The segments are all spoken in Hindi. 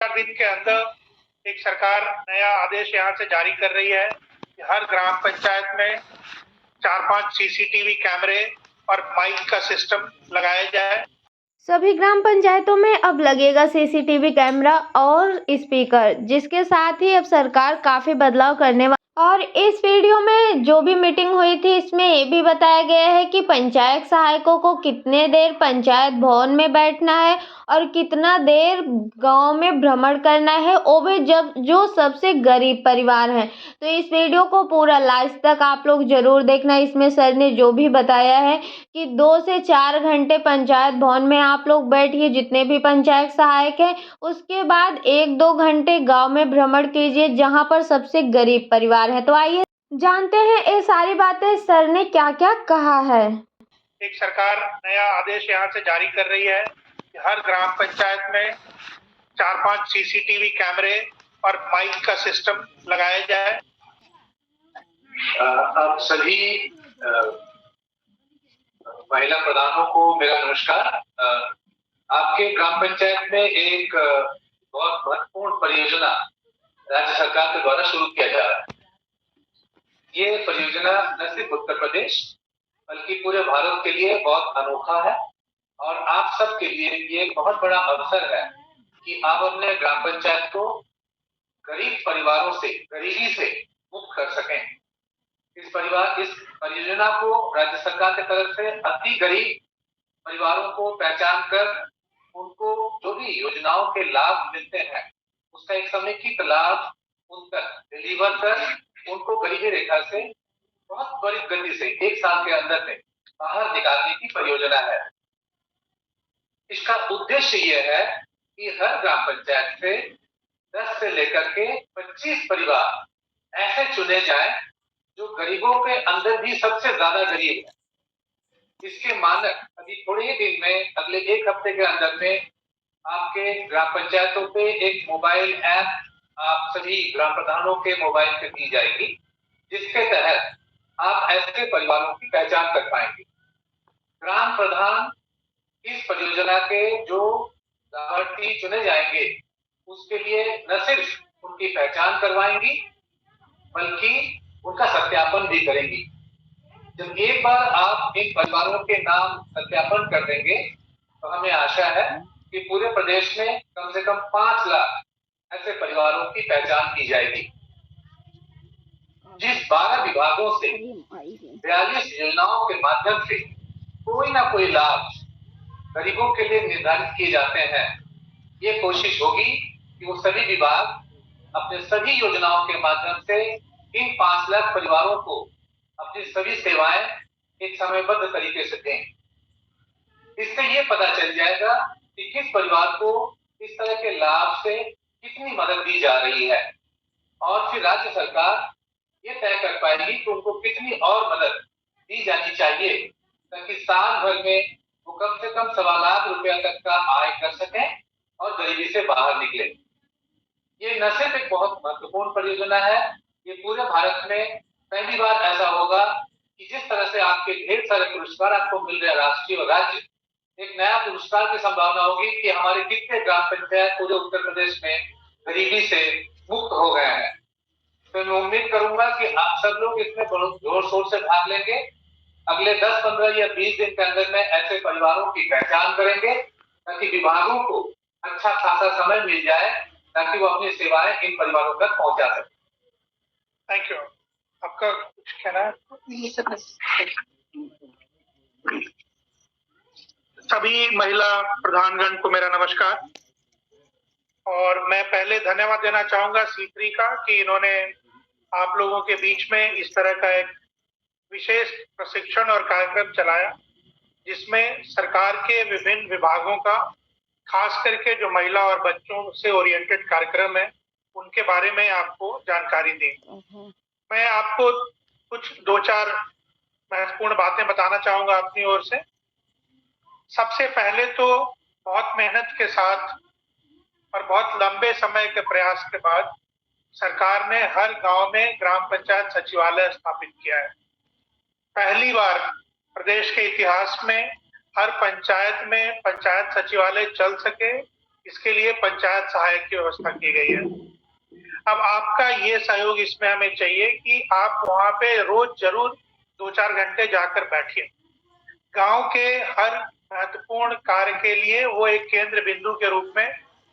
4 दिन के अंदर एक सरकार नया आदेश यहाँ से जारी कर रही है कि हर ग्राम पंचायत में 4-5 सीसीटीवी कैमरे और माइक का सिस्टम लगाया जाए। सभी ग्राम पंचायतों में अब लगेगा सीसीटीवी कैमरा और स्पीकर, जिसके साथ ही अब सरकार काफी बदलाव करने वाली। और इस वीडियो में जो भी मीटिंग हुई थी, इसमें ये भी बताया गया है कि पंचायत सहायकों को कितने देर पंचायत भवन में बैठना है और कितना देर गांव में भ्रमण करना है, वो भी जब जो सबसे गरीब परिवार हैं। तो इस वीडियो को पूरा लास्ट तक आप लोग जरूर देखना। इसमें सर ने जो भी बताया है कि 2 से 4 घंटे पंचायत भवन में आप लोग बैठिए, जितने भी पंचायत सहायक हैं। उसके बाद 1-2 घंटे गांव में भ्रमण कीजिए, जहां पर सबसे गरीब परिवार है। तो आइए जानते हैं ये सारी बातें सर ने क्या क्या कहा है। एक सरकार नया आदेश यहाँ से जारी कर रही है कि हर ग्राम पंचायत में 4-5 सीसीटीवी कैमरे और माइक का सिस्टम लगाया जाए। अब सभी महिला प्रधानों को मेरा नमस्कार। आपके ग्राम पंचायत में एक बहुत महत्वपूर्ण परियोजना राज्य सरकार के द्वारा शुरू किया जा रहा है। ये परियोजना न सिर्फ उत्तर प्रदेश बल्कि पूरे भारत के लिए बहुत अनोखा है और आप सब के लिए ये एक बहुत बड़ा अवसर है कि आप अपने ग्राम पंचायत को गरीब परिवारों से, गरीबी से मुक्त कर सकें। इस परियोजना को राज्य सरकार की तरफ से अति गरीब परिवारों को पहचान कर उनको जो भी योजनाओं के लाभ मिलते हैं उसका एक समेकित लाभ उन तक डिलीवर कर उनको गरीबी रेखा से बहुत त्वरित गति से 1 साल के अंदर में बाहर निकालने की परियोजना है। इसका उद्देश्य ये है कि हर ग्राम पंचायत से 10 से लेकर के 25 परिवार ऐसे चुने जाएं जो गरीबों के अंदर भी सबसे ज्यादा गरीब है। इसके मानक अभी थोड़े ही दिन में, अगले 1 हफ्ते के अंदर में आपके ग्राम पंचायतों पे एक मोबाइल ऐप आप सभी ग्राम प्रधानों के मोबाइल पे दी जाएगी, जिसके तहत आप ऐसे परिवारों की पहचान कर पाएंगे। ग्राम प्रधान इस परियोजना के जो लाभार्थी चुने जाएंगे उसके लिए न सिर्फ उनकी पहचान करवाएंगी बल्कि उनका सत्यापन भी करेंगी। जब एक बार आप इन परिवारों के नाम सत्यापन कर देंगे तो हमें आशा है कि पूरे प्रदेश में कम से कम 5 लाख ऐसे परिवारों की पहचान की जाएगी। जिस 12 विभागों से 42 योजनाओं के माध्यम से कोई ना कोई लाभ गरीबों के लिए निर्धारित किए जाते हैं, ये कोशिश होगी कि वो सभी विभाग अपने सभी योजनाओं के माध्यम से इन 5 लाख परिवारों को अपनी सभी सेवाएं एक समयबद्ध तरीके से दें। इससे ये पता चल जाएगा कि किस परिवार को इस तरह के लाभ से कितनी मदद दी जा रही है और फिर राज्य सरकार ये तय कर पाएगी कि उनको कितनी और मदद दी जानी चाहिए ताकि साल भर में वो कम से कम 1.25 लाख रुपया तक का आय कर सकें और गरीबी से बाहर निकले। ये न सिर्फ एक बहुत महत्वपूर्ण परियोजना है, ये पूरे भारत में पहली बार ऐसा होगा कि जिस तरह से आपके ढेर सारे पुरस्कार आपको मिल रहे हैं राष्ट्रीय और राज्य, एक नया पुरस्कार की संभावना होगी कि हमारे कितने ग्राम पंचायत पूरे उत्तर प्रदेश में गरीबी से मुक्त हो गए हैं। तो मैं उम्मीद करूंगा कि आप सब लोग इसमें जोर शोर से भाग लेंगे। अगले 10, 15 या 20 दिन के अंदर में ऐसे परिवारों की पहचान करेंगे ताकि विभागों को अच्छा खासा समय मिल जाए ताकि वो अपनी सेवाएं इन परिवारों तक पहुंचा सके। Thank you. आपका कुछ कहना है? सभी महिला प्रधानगण को मेरा नमस्कार। और मैं पहले धन्यवाद देना चाहूंगा C3 का कि इन्होंने आप लोगों के बीच में इस तरह का एक विशेष प्रशिक्षण और कार्यक्रम चलाया, जिसमें सरकार के विभिन्न विभागों का, खास करके जो महिला और बच्चों से ओरिएंटेड कार्यक्रम है, उनके बारे में आपको जानकारी दी। मैं आपको कुछ 2-4 महत्वपूर्ण बातें बताना चाहूंगा अपनी ओर से। सबसे पहले तो बहुत मेहनत के साथ और बहुत लंबे समय के प्रयास के बाद सरकार ने हर गांव में ग्राम पंचायत सचिवालय स्थापित किया है। पहली बार प्रदेश के इतिहास में हर पंचायत में पंचायत सचिवालय चल सके इसके लिए पंचायत सहायक की व्यवस्था की गई है। अब आपका ये सहयोग इसमें हमें चाहिए कि आप वहां पे रोज जरूर 2-4 घंटे जाकर बैठिए। गांव के हर महत्वपूर्ण कार्य के लिए वो एक केंद्र बिंदु के रूप में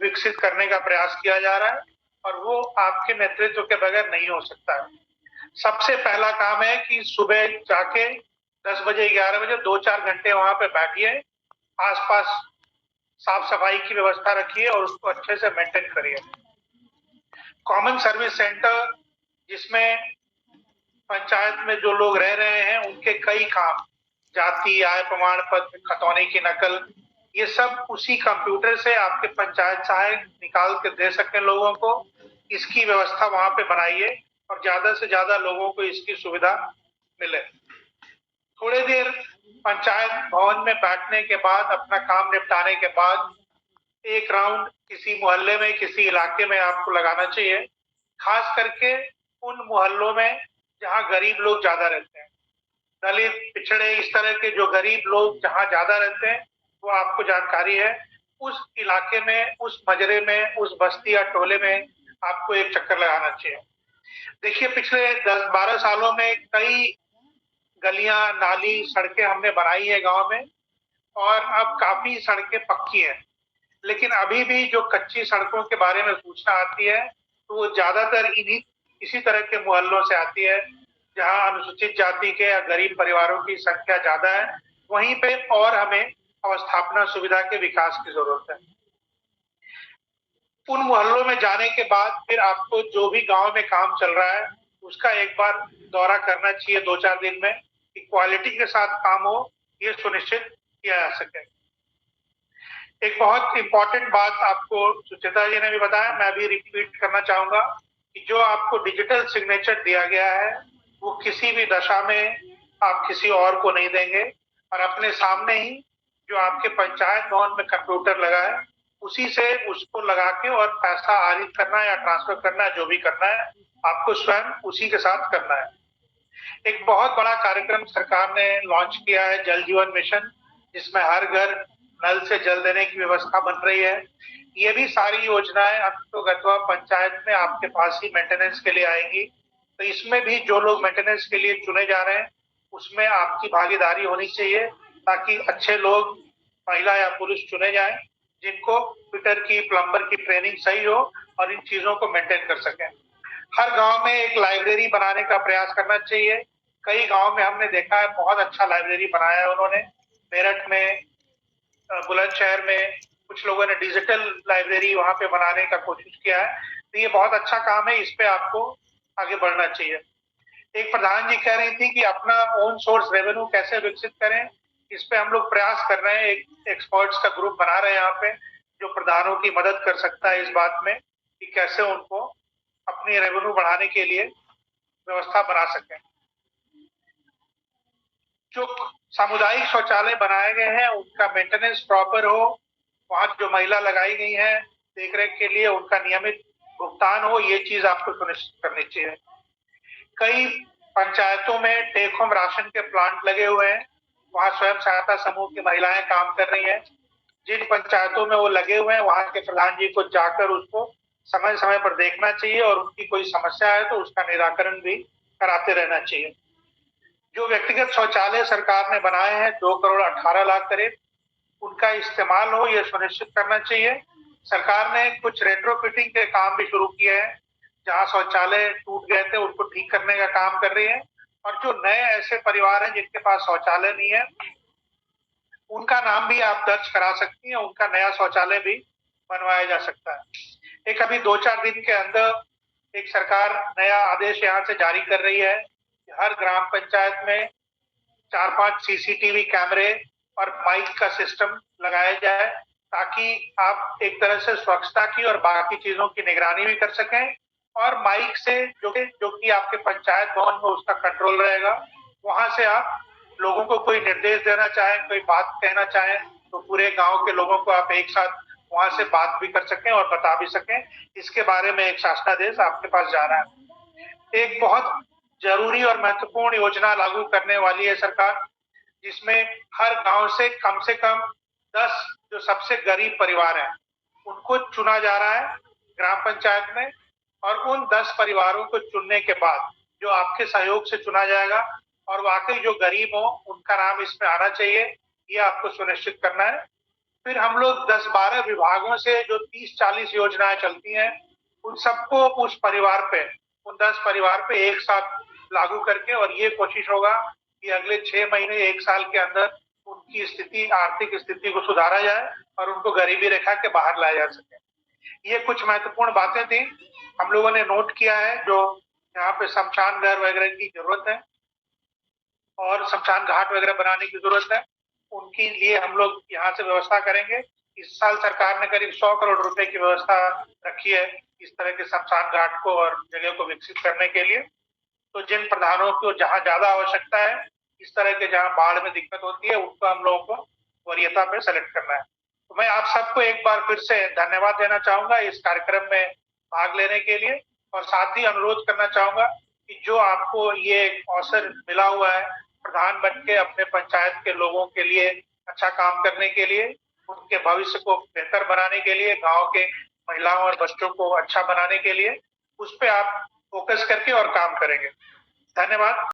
विकसित करने का प्रयास किया जा रहा है और वो आपके नेतृत्व के बगैर नहीं हो सकता है। सबसे पहला काम है कि सुबह जाके 10 बजे 11 बजे 2-4 घंटे वहां पे बैठिए, आसपास साफ सफाई की व्यवस्था रखिए और उसको अच्छे से मेंटेन करिए। कॉमन सर्विस सेंटर जिसमें पंचायत में जो लोग रह रहे हैं उनके कई काम, जाति, आय प्रमाण पत्र, खतौनी की नकल, ये सब उसी कंप्यूटर से आपके पंचायत सहायक निकाल के दे सकें लोगों को। इसकी व्यवस्था वहां पे बनाइए और ज्यादा से ज्यादा लोगों को इसकी सुविधा मिले। थोड़ी देर पंचायत भवन में बैठने के बाद, अपना काम निपटाने के बाद, एक राउंड किसी मोहल्ले में, किसी इलाके में आपको लगाना चाहिए, खास करके उन मोहल्लों में जहां गरीब लोग ज्यादा रहते हैं। दलित, पिछड़े, इस तरह के जो गरीब लोग जहां ज्यादा रहते हैं वो आपको जानकारी है, उस इलाके में, उस मजरे में, उस बस्ती या टोले में आपको एक चक्कर लगाना चाहिए। देखिए, पिछले 10-12 सालों में कई गलियां, नाली, सड़कें हमने बनाई है गांव में और अब काफी सड़कें पक्की हैं। लेकिन अभी भी जो कच्ची सड़कों के बारे में सूचना आती है तो वो ज्यादातर इसी तरह के मोहल्लों से आती है जहां अनुसूचित जाति के या गरीब परिवारों की संख्या ज्यादा है। वहीं पे और हमें अवस्थापना सुविधा के विकास की जरूरत है। उन मोहल्लों में जाने के बाद फिर आपको जो भी गांव में काम चल रहा है उसका एक बार दौरा करना चाहिए 2-4 दिन में, कि क्वालिटी के साथ काम हो, ये सुनिश्चित किया जा सके। एक बहुत इंपॉर्टेंट बात आपको सुचेता जी ने भी बताया, मैं भी रिपीट करना चाहूंगा कि जो आपको डिजिटल सिग्नेचर दिया गया है वो किसी भी दशा में आप किसी और को नहीं देंगे और अपने सामने ही जो आपके पंचायत भवन में कंप्यूटर लगा है उसी से उसको लगा के और पैसा आरित करना या ट्रांसफर करना, जो भी करना है आपको स्वयं उसी के साथ करना है। एक बहुत बड़ा कार्यक्रम सरकार ने लॉन्च किया है, जल जीवन मिशन, जिसमें हर घर नल से जल देने की व्यवस्था बन रही है। ये भी सारी योजनाएं अंततोगत्वा पंचायत में आपके पास ही मेंटेनेंस के लिए आएंगी। तो इसमें भी जो लोग मेंटेनेंस के लिए चुने जा रहे हैं उसमें आपकी भागीदारी होनी चाहिए, ताकि अच्छे लोग, महिला या पुरुष चुने जाएं जिनको फिटर की, प्लम्बर की ट्रेनिंग सही हो और इन चीजों को मेंटेन कर सकें। हर गांव में एक लाइब्रेरी बनाने का प्रयास करना चाहिए। कई गांव में हमने देखा है बहुत अच्छा लाइब्रेरी बनाया है उन्होंने। मेरठ में, बुलंदशहर में कुछ लोगों ने डिजिटल लाइब्रेरी वहां पे बनाने का कोशिश किया है। तो ये बहुत अच्छा काम है, इस पे आपको आगे बढ़ना चाहिए। एक प्रधान जी कह रही थी कि अपना ओन सोर्स रेवेन्यू कैसे विकसित करें, इस पे हम लोग प्रयास कर रहे हैं। एक एक्सपर्ट्स का ग्रुप बना रहे हैं यहाँ पे जो प्रधानों की मदद कर सकता है इस बात में कि कैसे उनको अपनी रेवेन्यू बढ़ाने के लिए व्यवस्था बना सकें। जो सामुदायिक शौचालय बनाए गए हैं उनका मेंटेनेंस प्रॉपर हो, वहां जो महिला लगाई गई है देखरेख के लिए उनका नियमित भुगतान हो, ये चीज आपको सुनिश्चित करनी चाहिए। कई पंचायतों में टेक होम राशन के प्लांट लगे हुए हैं, वहां स्वयं सहायता समूह की महिलाएं काम कर रही हैं। जिन पंचायतों में वो लगे हुए हैं वहां के प्रधान जी को जाकर उसको समय समय पर देखना चाहिए और उनकी कोई समस्या है तो उसका निराकरण भी कराते रहना चाहिए। जो व्यक्तिगत शौचालय सरकार ने बनाए हैं 2 करोड़ 18 लाख करीब, उनका इस्तेमाल हो ये सुनिश्चित करना चाहिए। सरकार ने कुछ रेट्रोफिटिंग के काम भी शुरू किए हैं, जहां शौचालय टूट गए थे उनको ठीक करने का काम कर रही है। और जो नए ऐसे परिवार हैं जिनके पास शौचालय नहीं है उनका नाम भी आप दर्ज करा सकती हैं, उनका नया शौचालय भी बनवाया जा सकता है। एक अभी 2-4 दिन के अंदर एक सरकार नया आदेश यहाँ से जारी कर रही है कि हर ग्राम पंचायत में 4-5 सीसीटीवी कैमरे और माइक का सिस्टम लगाया जाए, ताकि आप एक तरह से स्वच्छता की और बाकी चीजों की निगरानी भी कर सकें। और माइक से जो कि आपके पंचायत भवन में उसका कंट्रोल रहेगा, वहां से आप लोगों को कोई निर्देश देना चाहें, कोई बात कहना चाहें तो पूरे गांव के लोगों को आप एक साथ वहां से बात भी कर सकें और बता भी सकें। इसके बारे में एक शासनादेश आपके पास जा रहा है। एक बहुत जरूरी और महत्वपूर्ण योजना लागू करने वाली है सरकार, जिसमें हर गांव से कम 10 जो सबसे गरीब परिवार हैं उनको चुना जा रहा है ग्राम पंचायत में, और उन 10 परिवारों को चुनने के बाद जो आपके सहयोग से चुना जाएगा और वाकई जो गरीब हो उनका नाम इसमें आना चाहिए, ये आपको सुनिश्चित करना है। फिर हम लोग 10-12 विभागों से जो 30-40 योजनाएं चलती हैं, उन सबको उस परिवार पे, उन 10 परिवार पे एक साथ लागू करके, और ये कोशिश होगा कि अगले 6 महीने 1 साल के अंदर उनकी स्थिति, आर्थिक स्थिति को सुधारा जाए और उनको गरीबी रेखा के बाहर लाया जा सके। ये कुछ महत्वपूर्ण बातें थी, हम लोगों ने नोट किया है। जो यहाँ पे शमशान घर वगैरह की जरूरत है और शमशान घाट वगैरह बनाने की जरूरत है, उनके लिए हम लोग यहाँ से व्यवस्था करेंगे। इस साल सरकार ने करीब 100 करोड़ रुपए की व्यवस्था रखी है इस तरह के शमशान घाट को और जगह को विकसित करने के लिए। तो जिन प्रधानों को जहाँ ज्यादा आवश्यकता है, इस तरह के जहाँ बाढ़ में दिक्कत होती है, उनको हम लोगों को वरीयता पे सेलेक्ट करना है। तो मैं आप सबको एक बार फिर से धन्यवाद देना चाहूंगा इस कार्यक्रम में भाग लेने के लिए, और साथ ही अनुरोध करना चाहूंगा कि जो आपको ये अवसर मिला हुआ है प्रधान बन के अपने पंचायत के लोगों के लिए अच्छा काम करने के लिए, उनके भविष्य को बेहतर बनाने के लिए, गांव के महिलाओं और बच्चों को अच्छा बनाने के लिए, उस पे आप फोकस करके और काम करेंगे। धन्यवाद।